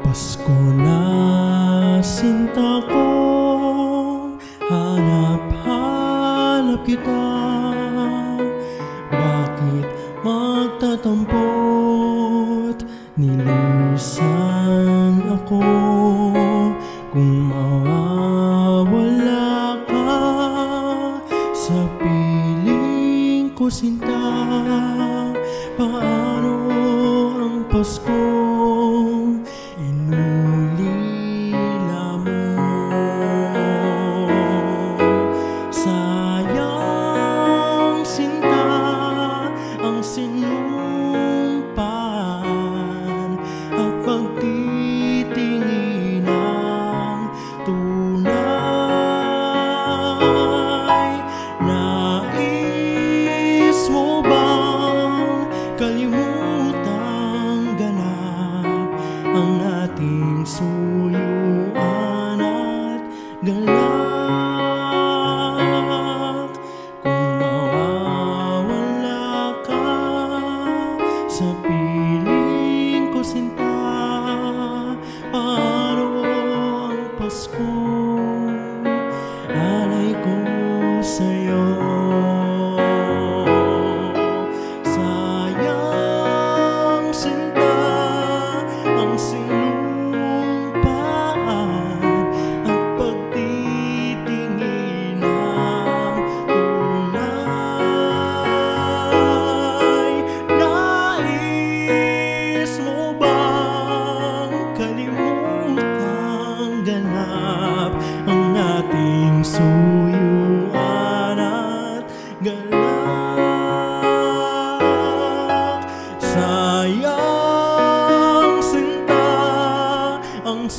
Pasko na sinta ko, hanap-hanap kita. Bakit magtatampot, nilisan ako? Kung mawawala ka sa piling ko sinta, paano ang Paskong inulila mo? Sayang sinta ang sinumpan at pagtitingin ng tunay. Nais mo bang kalimutang ganap ang ating suyuan at galak? Kung mawawala ka sa piling ko sinta, paano ang Paskong alay ko sa'yo? Sayang sinta ang sinumpaan at pagtitingin ng tunay. Nais mo bang kalimutang ganap ang ating suyuan at galak? Sayang sinta ang